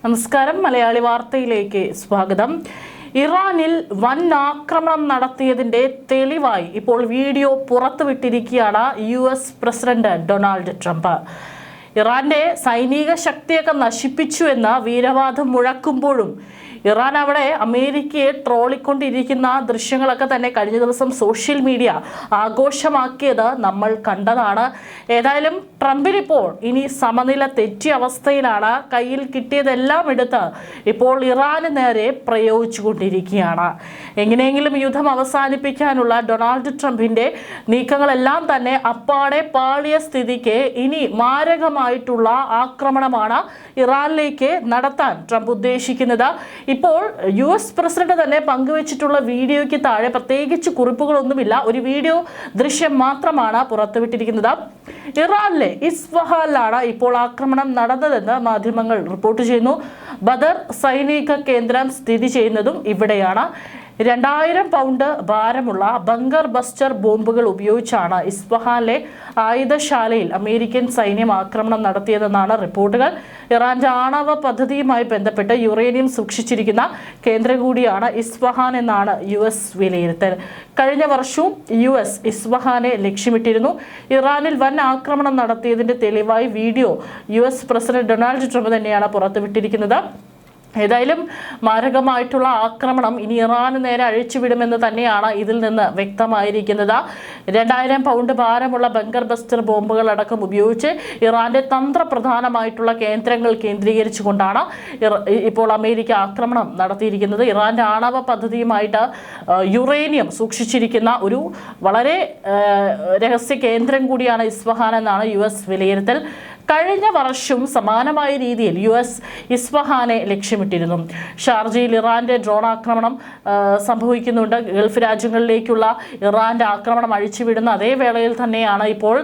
നമസ്കാരം. മലയാളി വാർത്തയിലേക്ക് സ്വാഗതം. ഇറാനിൽ വൻ ആക്രമണം നടത്തിയതിന്റെ തെളിവായി ഇപ്പോൾ വീഡിയോ പുറത്തുവിട്ടിരിക്കുകയാണ് US പ്രസിഡന്റ് ഡൊണാൾഡ് ട്രംപ്. ഇറാന്റെ സൈനിക ശക്തിയൊക്കെ നശിപ്പിച്ചു എന്ന വീരവാദം മുഴക്കുമ്പോഴും ഇറാൻ അവിടെ അമേരിക്കയെ ട്രോളിക്കൊണ്ടിരിക്കുന്ന ദൃശ്യങ്ങളൊക്കെ തന്നെ കഴിഞ്ഞ ദിവസം സോഷ്യൽ മീഡിയ ആഘോഷമാക്കിയത് നമ്മൾ കണ്ടതാണ്. ഏതായാലും ട്രംപിനിപ്പോൾ ഇനി സമനില തെറ്റിയ അവസ്ഥയിലാണ്. കയ്യിൽ കിട്ടിയതെല്ലാം എടുത്ത് ഇപ്പോൾ ഇറാന് നേരെ പ്രയോഗിച്ചുകൊണ്ടിരിക്കുകയാണ്. എങ്ങനെയെങ്കിലും യുദ്ധം അവസാനിപ്പിക്കാനുള്ള ഡൊണാൾഡ് ട്രംപിന്റെ നീക്കങ്ങളെല്ലാം തന്നെ അപ്പാടെ പാളിയ സ്ഥിതിക്ക് ഇനി മാരകമായിട്ടുള്ള ആക്രമണമാണ് ഇറാനിലേക്ക് നടത്താൻ ട്രംപ് ഉദ്ദേശിക്കുന്നത്. ഇപ്പോൾ US പ്രസിഡന്റ് തന്നെ പങ്കുവച്ചിട്ടുള്ള വീഡിയോയ്ക്ക് താഴെ പ്രത്യേകിച്ച് കുറിപ്പുകളൊന്നുമില്ല. ഒരു വീഡിയോ ദൃശ്യം മാത്രമാണ് പുറത്തുവിട്ടിരിക്കുന്നത്. ഇറാനിലെ ഇസ്ഫഹാനിലാണ് ഇപ്പോൾ ആക്രമണം നടന്നതെന്ന് മാധ്യമങ്ങൾ റിപ്പോർട്ട് ചെയ്യുന്നു. ബദർ സൈനിക കേന്ദ്രം സ്ഥിതി ചെയ്യുന്നതും ഇവിടെയാണ്. 2000 പൗണ്ട് ഭാരമുള്ള ബങ്കർ ബസ്റ്റർ ബോംബുകൾ ഉപയോഗിച്ചാണ് ഇസ്ഫഹാനിലെ ആയുധശാലയിൽ അമേരിക്കൻ സൈന്യം ആക്രമണം നടത്തിയതെന്നാണ് റിപ്പോർട്ടുകൾ. ഇറാന്റെ ആണവ പദ്ധതിയുമായി ബന്ധപ്പെട്ട് യുറേനിയം സൂക്ഷിച്ചിരിക്കുന്ന കേന്ദ്രം കൂടിയാണ് ഇസ്ഫഹാൻ എന്നാണ് US വിലയിരുത്തൽ. കഴിഞ്ഞ വർഷവും US ഇസ്ഫഹാനെ ലക്ഷ്യമിട്ടിരുന്നു. ഇറാനിൽ വൻ ആക്രമണം നടത്തിയതിന്റെ തെളിവായി video US president Donald Trump തന്നെയാണ് പുറത്തുവിട്ടിരിക്കുന്നത്. ഏതായാലും മാരകമായിട്ടുള്ള ആക്രമണം ഇനി ഇറാന് നേരെ അഴിച്ചുവിടുമെന്ന് തന്നെയാണ് ഇതിൽ നിന്ന് വ്യക്തമായിരിക്കുന്നത്. 2000 പൗണ്ട് ഭാരമുള്ള ബങ്കർ ബസ്റ്റർ ബോംബുകൾ അടക്കം ഉപയോഗിച്ച് ഇറാന്റെ തന്ത്രപ്രധാനമായിട്ടുള്ള കേന്ദ്രങ്ങൾ കേന്ദ്രീകരിച്ചുകൊണ്ടാണ് ഇപ്പോൾ അമേരിക്ക ആക്രമണം നടത്തിയിരിക്കുന്നത്. ഇറാന്റെ ആണവ പദ്ധതിയുമായിട്ട് യുറേനിയം സൂക്ഷിച്ചിരിക്കുന്ന ഒരു വളരെ രഹസ്യ കേന്ദ്രം കൂടിയാണ് ഇസ്ഫഹാൻ എന്നാണ് US വിലയിരുത്തൽ. കഴിഞ്ഞ വർഷവും സമാനമായ രീതിയിൽ US ഇസ്ഫഹാനെ ലക്ഷ്യമിട്ടിരുന്നു. ഷാർജയിൽ ഇറാന്റെ ഡ്രോൺ ആക്രമണം സംഭവിക്കുന്നുണ്ട്. ഗൾഫ് രാജ്യങ്ങളിലേക്കുള്ള ഇറാന്റെ ആക്രമണം അഴിച്ചുവിടുന്ന അതേ വേളയിൽ തന്നെയാണ് ഇപ്പോൾ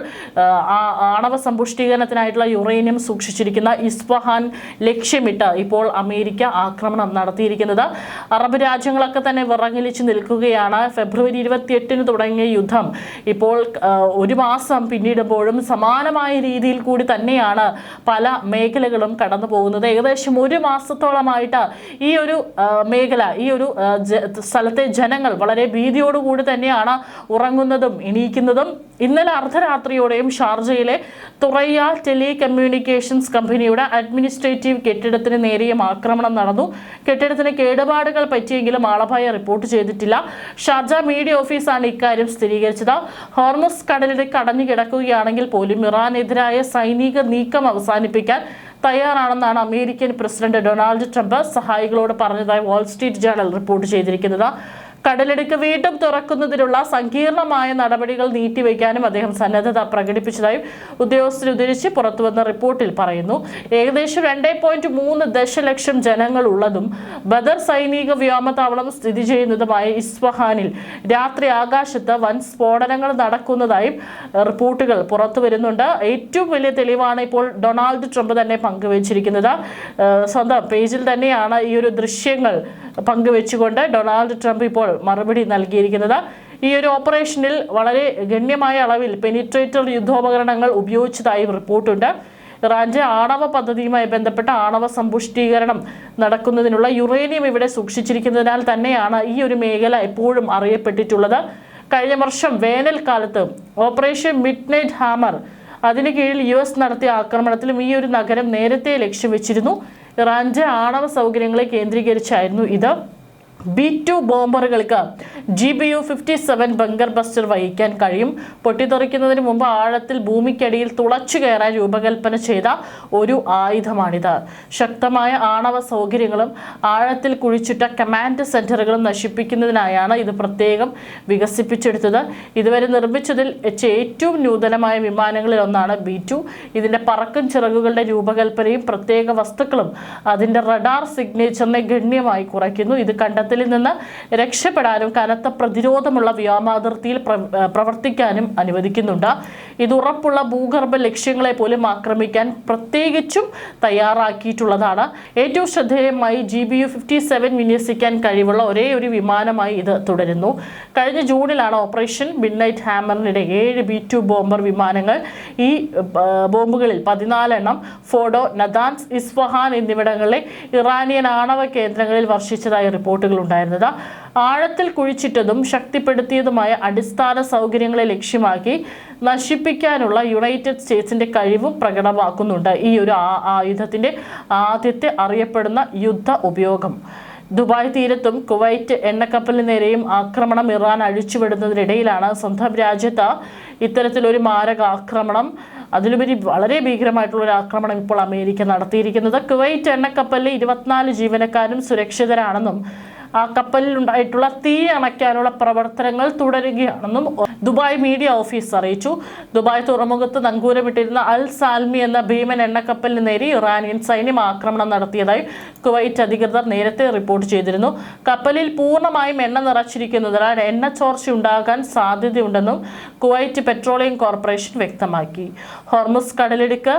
ആണവ സമ്പുഷ്ടീകരണത്തിനായിട്ടുള്ള യുറേനിയം സൂക്ഷിച്ചിരിക്കുന്ന ഇസ്ഫഹാൻ ലക്ഷ്യമിട്ട് ഇപ്പോൾ അമേരിക്ക ആക്രമണം നടത്തിയിരിക്കുന്നത്. അറബ് രാജ്യങ്ങളൊക്കെ തന്നെ വിറങ്ങലിച്ച് നിൽക്കുകയാണ്. ഫെബ്രുവരി 28 തുടങ്ങിയ യുദ്ധം ഇപ്പോൾ ഒരു മാസം പിന്നിടുമ്പോഴും സമാനമായ രീതിയിൽ കൂടി തന്നെ പല മേഖലകളും കടന്നു പോകുന്നത്. ഏകദേശം ഒരു മാസത്തോളമായിട്ട് ഈ ഒരു മേഖല, ഈ ഒരു സ്ഥലത്തെ ജനങ്ങൾ വളരെ ഭീതിയോടുകൂടി തന്നെയാണ് ഉറങ്ങുന്നതും എണീക്കുന്നതും. ഇന്നലെ അർദ്ധരാത്രിയോടെയും ഷാർജയിലെ തുറയ്യ ടെലികമ്മ്യൂണിക്കേഷൻസ് കമ്പനിയുടെ അഡ്മിനിസ്ട്രേറ്റീവ് കെട്ടിടത്തിന് നേരെയും ആക്രമണം നടന്നു. കെട്ടിടത്തിന് കേടുപാടുകൾ പറ്റിയെങ്കിലും ആളപായം റിപ്പോർട്ട് ചെയ്തിട്ടില്ല. ഷാർജ മീഡിയ ഓഫീസാണ് ഇക്കാര്യം സ്ഥിരീകരിച്ചത്. ഹോർമുസ് കടലിലേക്ക് അടഞ്ഞു കിടക്കുകയാണെങ്കിൽ പോലും ഇറാനെതിരായ സൈനിക നീക്കം അവസാനിപ്പിക്കാൻ തയ്യാറാണെന്നാണ് അമേരിക്കൻ പ്രസിഡന്റ് ഡൊണാൾഡ് ട്രംപ് സഹായികളോട് പറഞ്ഞതായി വാൾ സ്ട്രീറ്റ് ജേർണൽ റിപ്പോർട്ട് ചെയ്തിരിക്കുന്നത്. കടലിടുക്ക് വീണ്ടും തുറക്കുന്നതിനുള്ള സങ്കീർണമായ നടപടികൾ നീട്ടിവെക്കാനും അദ്ദേഹം സന്നദ്ധത പ്രകടിപ്പിച്ചതായും ഉദ്യോഗസ്ഥർ ഉദ്ധരിച്ച് പുറത്തുവന്ന റിപ്പോർട്ടിൽ പറയുന്നു. ഏകദേശം 2.3 ദശലക്ഷം ജനങ്ങൾ ഉള്ളതും ബദർ സൈനിക വ്യോമതാവളം സ്ഥിതി ചെയ്യുന്നതുമായ ഇസ്ഫഹാനിൽ രാത്രി ആകാശത്ത് വൻ സ്ഫോടനങ്ങൾ നടക്കുന്നതായും റിപ്പോർട്ടുകൾ പുറത്തു വരുന്നുണ്ട്. ഏറ്റവും വലിയ തെളിവാണ് ഇപ്പോൾ ഡൊണാൾഡ് ട്രംപ് തന്നെ പങ്കുവച്ചിരിക്കുന്നത്. സ്വന്തം പേജിൽ തന്നെയാണ് ഈ ഒരു ദൃശ്യങ്ങൾ പങ്കുവെച്ചുകൊണ്ട് ഡൊണാൾഡ് ട്രംപ് ഇപ്പോൾ മറുപടി നൽകിയിരിക്കുന്നത്. ഈ ഒരു ഓപ്പറേഷനിൽ വളരെ ഗണ്യമായ അളവിൽ പെനിട്രേറ്റർ യുദ്ധോപകരണങ്ങൾ ഉപയോഗിച്ചതായും റിപ്പോർട്ടുണ്ട്. ഇറാന്റെ ആണവ പദ്ധതിയുമായി ബന്ധപ്പെട്ട ആണവ സമ്പുഷ്ടീകരണം നടക്കുന്നതിനുള്ള യുറേനിയം ഇവിടെ സൂക്ഷിച്ചിരിക്കുന്നതിനാൽ തന്നെയാണ് ഈ ഒരു മേഖല എപ്പോഴും അറിയപ്പെട്ടിട്ടുള്ളത്. കഴിഞ്ഞ വർഷം വേനൽക്കാലത്ത് ഓപ്പറേഷൻ മിഡ് നൈറ്റ് ഹാമർ അതിന് കീഴിൽ US നടത്തിയ ആക്രമണത്തിലും ഈ ഒരു നഗരം നേരത്തെ ലക്ഷ്യം വെച്ചിരുന്നു. ഇറാന്റെ ആണവ സൗകര്യങ്ങളെ കേന്ദ്രീകരിച്ചായിരുന്നു ഇത്. B-2 ബോംബറുകൾക്ക് GBU-57 ബങ്കർ ബസ്റ്റർ വഹിക്കാൻ കഴിയും. പൊട്ടിത്തെറിക്കുന്നതിന് മുമ്പ് ആഴത്തിൽ ഭൂമിക്കടിയിൽ തുളച്ചു കയറാൻ രൂപകൽപ്പന ചെയ്ത ഒരു ആയുധമാണിത്. ശക്തമായ ആണവ സൗകര്യങ്ങളും ആഴത്തിൽ കുഴിച്ചിട്ട കമാൻഡ് സെന്ററുകളും നശിപ്പിക്കുന്നതിനായാണ് ഇത് പ്രത്യേകം വികസിപ്പിച്ചെടുത്തത്. ഇതുവരെ നിർമ്മിച്ചതിൽ ഏറ്റവും നൂതനമായ വിമാനങ്ങളിൽ ഒന്നാണ് B-2. ഇതിന്റെ പറക്കും ചിറകുകളുടെ രൂപകൽപ്പനയും പ്രത്യേക വസ്തുക്കളും അതിന്റെ റഡാർ സിഗ്നേച്ചറിനെ ഗണ്യമായി കുറയ്ക്കുന്നു. ഇത് കണ്ടെത്തലിൽ നിന്ന് രക്ഷപ്പെടാനും കനത്ത പ്രതിരോധമുള്ള വ്യോമാതിർത്തിയിൽ പ്രവർത്തിക്കാനും അനുവദിക്കുന്നുണ്ട്. ഇത് ഉറപ്പുള്ള ഭൂഗർഭ ലക്ഷ്യങ്ങളെ പോലും ആക്രമിക്കാൻ പ്രത്യേകിച്ചും തയ്യാറാക്കിയിട്ടുള്ളതാണ്. ഏറ്റവും ശ്രദ്ധേയമായി GBU-57 വിന്യസിക്കാൻ കഴിവുള്ള ഒരേ ഒരു വിമാനമായി ഇത് തുടരുന്നു. കഴിഞ്ഞ ജൂണിലാണ് ഓപ്പറേഷൻ മിഡ്നൈറ്റ് ഹാമറിനിടെ 7 B-2 ബോംബർ വിമാനങ്ങൾ ഈ ബോംബുകളിൽ 14 എണ്ണം ഫോഡോ, നദാൻസ്, ഇസ്ഫഹാൻ എന്നിവിടങ്ങളിലെ ഇറാനിയൻ ആണവ കേന്ദ്രങ്ങളിൽ വർഷിച്ചതായി റിപ്പോർട്ടുകൾ ഉണ്ടായിരുന്നത്. ആഴത്തിൽ കുഴിച്ചിട്ടതും ശക്തിപ്പെടുത്തിയതുമായ അടിസ്ഥാന സൗകര്യങ്ങളെ ലക്ഷ്യമാക്കി നശിപ്പിക്കാനുള്ള യുണൈറ്റഡ് സ്റ്റേറ്റ്സിന്റെ കഴിവും പ്രകടമാക്കുന്നുണ്ട് ഈ ഒരു ആയുധത്തിന്റെ ആദ്യത്തെ അറിയപ്പെടുന്ന യുദ്ധ ഉപയോഗം. ദുബായ് തീരത്തും കുവൈറ്റ് എണ്ണക്കപ്പലിന് നേരെയും ആക്രമണം ഇറാൻ അഴിച്ചുവിടുന്നതിനിടയിലാണ് സ്വന്തം രാജ്യത്ത് ഇത്തരത്തിലൊരു മാരകാക്രമണം, അതിലുപരി വളരെ ഭീകരമായിട്ടുള്ള ഒരു ആക്രമണം ഇപ്പോൾ അമേരിക്ക നടത്തിയിരിക്കുന്നത്. കുവൈറ്റ് എണ്ണക്കപ്പലിലെ 24 ജീവനക്കാരും സുരക്ഷിതരാണെന്നും ആ കപ്പലിൽ ഉണ്ടായിട്ടുള്ള തീ അണയ്ക്കാനുള്ള പ്രവർത്തനങ്ങൾ തുടരുകയാണെന്നും ദുബായ് മീഡിയ ഓഫീസ് അറിയിച്ചു. ദുബായ് തുറമുഖത്ത് നങ്കൂരമിട്ടിരുന്ന അൽ സാൽമി എന്ന ഭീമൻ എണ്ണക്കപ്പലിന് നേരെ ഇറാനിയൻ സൈന്യം ആക്രമണം നടത്തിയതായി കുവൈറ്റ് അധികൃതർ നേരത്തെ റിപ്പോർട്ട് ചെയ്തിരുന്നു. കപ്പലിൽ പൂർണ്ണമായും എണ്ണ നിറച്ചിരിക്കുന്നതിനാൽ എണ്ണ ചോർച്ച ഉണ്ടാകാൻ സാധ്യതയുണ്ടെന്നും കുവൈറ്റ് പെട്രോളിയം കോർപ്പറേഷൻ വ്യക്തമാക്കി. ഹോർമുസ് കടലിടുക്ക്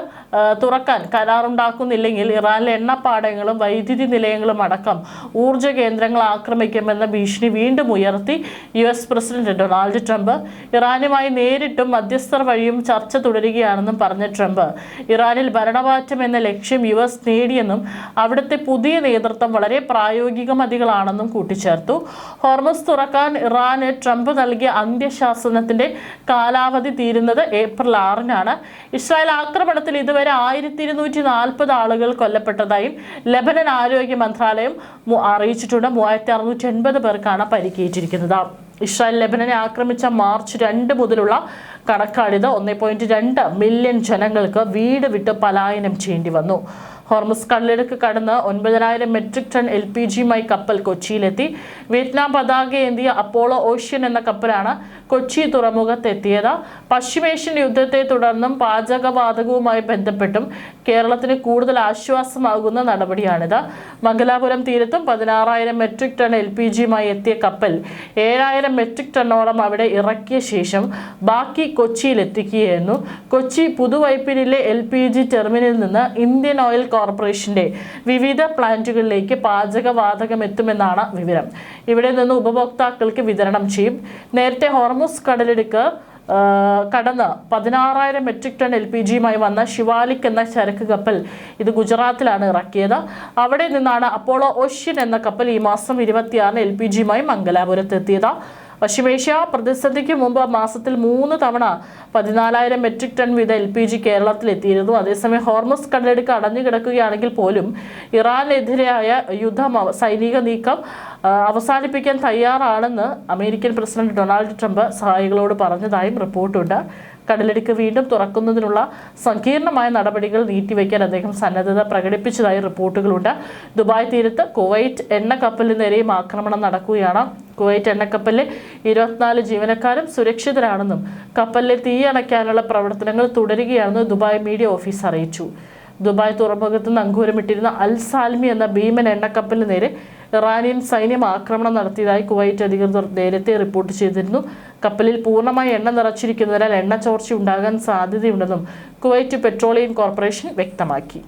തുറക്കാൻ കരാറുണ്ടാക്കുന്നില്ലെങ്കിൽ ഇറാനിലെ എണ്ണപ്പാടങ്ങളും വൈദ്യുതി നിലയങ്ങളും അടക്കം ഊർജ്ജ കേന്ദ്രങ്ങൾ ആക്രമിക്കുമെന്ന ഭീഷണി വീണ്ടും ഉയർത്തി US പ്രസിഡന്റ് ഡൊണാൾഡ് ട്രംപ്. ഇറാനുമായി നേരിട്ടും മധ്യസ്ഥർ വഴിയും ചർച്ച തുടരുകയാണെന്നും പറഞ്ഞ ട്രംപ് ഇറാനിൽ ഭരണമാറ്റം എന്ന ലക്ഷ്യം US നേടിയെന്നും അവിടുത്തെ പുതിയ നേതൃത്വം വളരെ പ്രായോഗികമതികളാണെന്നും കൂട്ടിച്ചേർത്തു. ഹോർമുസ് തുറക്കാൻ ഇറാന് ട്രംപ് നൽകിയ അന്ത്യശാസനത്തിന്റെ കാലാവധി തീരുന്നത് ഏപ്രിൽ 6-നാണ്. ഇസ്രായേൽ ആക്രമണത്തിൽ ഇതുവരെ 1240 ആളുകൾ കൊല്ലപ്പെട്ടതായും ലെബനൻ ആരോഗ്യ മന്ത്രാലയം അറിയിച്ചിട്ടുണ്ട്. 3680 പേർക്കാണ് പരിക്കേറ്റിരിക്കുന്നത്. ഇസ്രായേൽ ലെബനനെ ആക്രമിച്ച മാർച്ച് 2 മുതലുള്ള കണക്കാണിത്. 1.2 മില്യൺ ജനങ്ങൾക്ക് വീട് വിട്ട് പലായനം ചെയ്യേണ്ടി വന്നു. ഹോർമുസ് കടലിടുക്ക് കടന്ന് 9000 മെട്രിക് ടൺ LPGയുമായി കപ്പൽ കൊച്ചിയിലെത്തി. വിയറ്റ്നാം പതാക ഏന്തിയ അപ്പോളോ ഓഷ്യൻ എന്ന കപ്പലാണ് കൊച്ചി തുറമുഖത്തെത്തിയത്. പശ്ചിമേഷ്യൻ യുദ്ധത്തെ തുടർന്നും പാചകവാതകവുമായി ബന്ധപ്പെട്ടും കേരളത്തിന് കൂടുതൽ ആശ്വാസമാകുന്ന നടപടിയാണിത്. മംഗലാപുരം തീരത്തും 16,000 മെട്രിക് ടൺ LPGയുമായി എത്തിയ കപ്പൽ 7,000 മെട്രിക് ടണ്ണോളം അവിടെ ഇറക്കിയ ശേഷം ബാക്കി കൊച്ചിയിലെത്തിക്കുകയായിരുന്നു. കൊച്ചി പുതുവൈപ്പിനിലെ LPG ടെർമിനലിൽ നിന്ന് ഇന്ത്യൻ ഓയിൽ കോർപ്പറേഷന്റെ വിവിധ പ്ലാന്റുകളിലേക്ക് പാചകവാതകം എത്തുമെന്നാണ് വിവരം. ഇവിടെ നിന്ന് ഉപഭോക്താക്കൾക്ക് വിതരണം ചെയ്യും. നേരത്തെ ഹോർമുസ് കടലിടുക്ക് കടന്ന് 16,000 മെട്രിക് ടൺ LPGയുമായി വന്ന ശിവാലിക് എന്ന ചരക്ക് കപ്പൽ ഇത് ഗുജറാത്തിലാണ് ഇറക്കിയത്. അവിടെ നിന്നാണ് അപ്പോളോ ഓഷ്യൻ എന്ന കപ്പൽ ഈ മാസം 26-ന് LPGയുമായി മംഗലാപുരത്ത് എത്തിയത്. പശ്ചിമേഷ്യ പ്രതിസന്ധിക്ക് മുമ്പ് മാസത്തിൽ 3 തവണ 14,000 മെട്രിക് ടൺ വീതം LPG കേരളത്തിലെത്തിയിരുന്നു. അതേസമയം ഹോർമുസ് കടലിടുക്ക് അടഞ്ഞു കിടക്കുകയാണെങ്കിൽ പോലും ഇറാനെതിരായ സൈനിക നീക്കം അവസാനിപ്പിക്കാൻ തയ്യാറാണെന്ന് അമേരിക്കൻ പ്രസിഡന്റ് ഡൊണാൾഡ് ട്രംപ് സഹായികളോട് പറഞ്ഞതായും റിപ്പോർട്ടുണ്ട്. കടലിടുക്ക് വീണ്ടും തുറക്കുന്നതിനുള്ള സങ്കീർണമായ നടപടികൾ നീട്ടിവെക്കാൻ അദ്ദേഹം സന്നദ്ധത പ്രകടിപ്പിച്ചതായി റിപ്പോർട്ടുകളുണ്ട്. ദുബായ് തീരത്ത് കുവൈറ്റ് എണ്ണക്കപ്പലിന് നേരെയും ആക്രമണം നടക്കുകയാണ്. കുവൈറ്റ് എണ്ണക്കപ്പലിലെ 24 ജീവനക്കാരും സുരക്ഷിതരാണെന്നും കപ്പലിലെ തീയണയ്ക്കാനുള്ള പ്രവർത്തനങ്ങൾ തുടരുകയാണെന്ന് ദുബായ് മീഡിയ ഓഫീസ് അറിയിച്ചു. ദുബായ് തുറമുഖത്ത് നങ്കൂരമിട്ടിരുന്ന അൽ സാൽമി എന്ന ഭീമൻ എണ്ണക്കപ്പലിന് നേരെ ഇറാനിയൻ സൈന്യം ആക്രമണം നടത്തിയതായി കുവൈറ്റ് അധികൃതർ നേരത്തെ റിപ്പോർട്ട് ചെയ്തിരുന്നു. കപ്പലിൽ പൂർണ്ണമായി എണ്ണ നിറച്ചിരിക്കുന്നതിനാൽ എണ്ണ ചോർച്ച ഉണ്ടാകാൻ സാധ്യതയുണ്ടെന്നും കുവൈറ്റ് പെട്രോളിയം കോർപ്പറേഷൻ വ്യക്തമാക്കി.